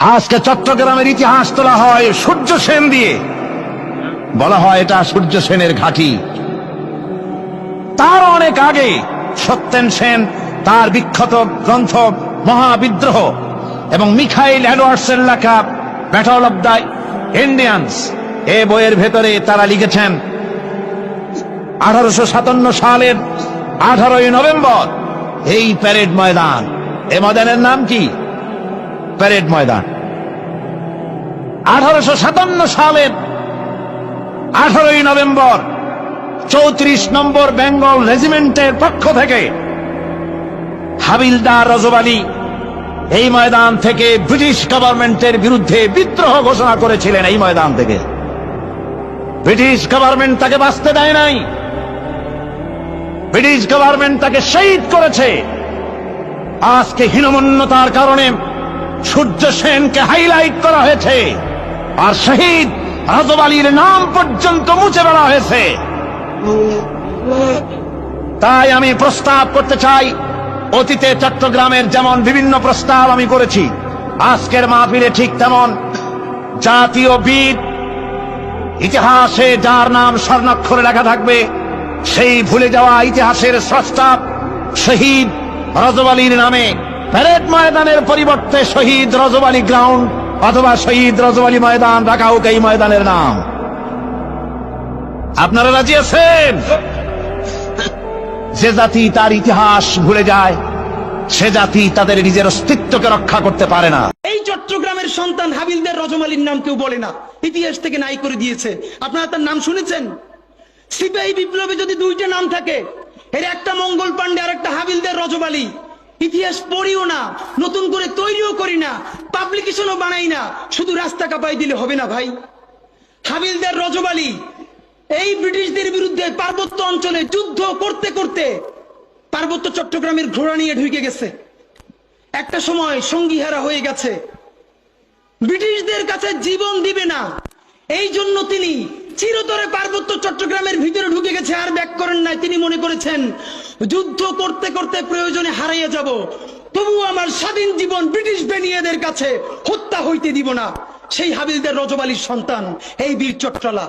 আজকে চট্টগ্রামের ইতিহাস তোলা হয় সূর্য সেন দিয়ে, বলা হয় এটা সূর্য সেনের ঘাঁটি। তার অনেক আগে সত্যেন সেন তার বিখ্যাত গ্রন্থ মহাবিদ্রোহ এবং মিখাইল এডওয়ার্ডসের লেখা ব্যাটল অব দ্য ইন্ডিয়ান্স এ বইয়ের ভেতরে তারা লিখেছেন 1857 সালের 18ই নভেম্বর এই প্যারেড ময়দান, এ ময়দানের নাম কি? প্যারেড ময়দান। 1857 সালের 18ই নভেম্বর 34 নম্বর বেঙ্গল রেজিমেন্টের পক্ষ থেকে হাবিলদার রজব আলী এই ময়দান থেকে ব্রিটিশ গভর্নমেন্টের বিরুদ্ধে বিদ্রোহ ঘোষণা করেছিলেন। এই ময়দান থেকে ব্রিটিশ গভর্নমেন্ট তাকে বাঁচতে দেয় নাই, ব্রিটিশ গভর্নমেন্ট তাকে শহীদ করেছে। আজকে হীনমন্যতার কারণে সূর্য সেনকে হাইলাইট করা হয়েছে আর শহীদ রজব আলীর নাম পর্যন্ত মুছে ফেলা হয়েছে। তাই আমি প্রস্তাব করতে চাই, অতীতে চট্টগ্রামের যেমন বিভিন্ন প্রস্তাব আমি করেছি, আজকের মাহফিলে ঠিক তেমন জাতীয় বীর, ইতিহাসে যার নাম স্বর্ণাক্ষরে লেখা থাকবে, সেই ভুলে যাওয়া ইতিহাসের স্রষ্টা শহীদ রজব আলীর নামে প্যারেড ময়দানের পরিবর্তে শহীদ রজব আলী গ্রাউন্ড অথবা শহীদ রজব আলী ময়দান রাখা হোক এই ময়দানের নাম। আপনারা রাজি আছেন? যে জাতি তার ইতিহাস ভুলে যায়, সে জাতি তাদের নিজের অস্তিত্বকে রক্ষা করতে পারে না। এই চট্টগ্রামের সন্তান হাবিলদার রজব আলীর নাম কেউ বলে না, ইতিহাস থেকে নাই করে দিয়েছে। আপনারা তার নাম শুনেছেন? সিপাহী বিপ্লবে যদি দুইটা নাম থাকে, এর একটা মঙ্গল পান্ডে আর একটা হাবিলদার রজব আলী, ইতিহাস পড়িও না, নতুন করে তৈরিও করি না, পাবলিকেশনও বানাই না, শুধু রাস্তা কাঁপাই দিলে হবে না ভাই। হাবিলদার রজব আলী এই ব্রিটিশদের বিরুদ্ধে পার্বত্য অঞ্চলে যুদ্ধ করতে করতে পার্বত্য চট্টগ্রামের ঘোড়া নিয়ে ঢুকে গেছে। একটা সময় সঙ্গীহারা হয়ে গেছে, ব্রিটিশদের কাছে জীবন দিবে না, এই জন্য তিনি চিরতরে পার্বত্য চট্টগ্রামের ভিতরে ঢুকে গেছে, আর ব্যাক করেন নাই। তিনি মনে করেছেন যুদ্ধ করতে করতে প্রয়োজনে হারিয়ে যাব, তবু আমার স্বাধীন জীবন ব্রিটিশ বেনিয়াদের কাছে হত্যা হইতে দিব না। সেই হাবিলদার রজব আলীর সন্তান এই বীর চট্টলা।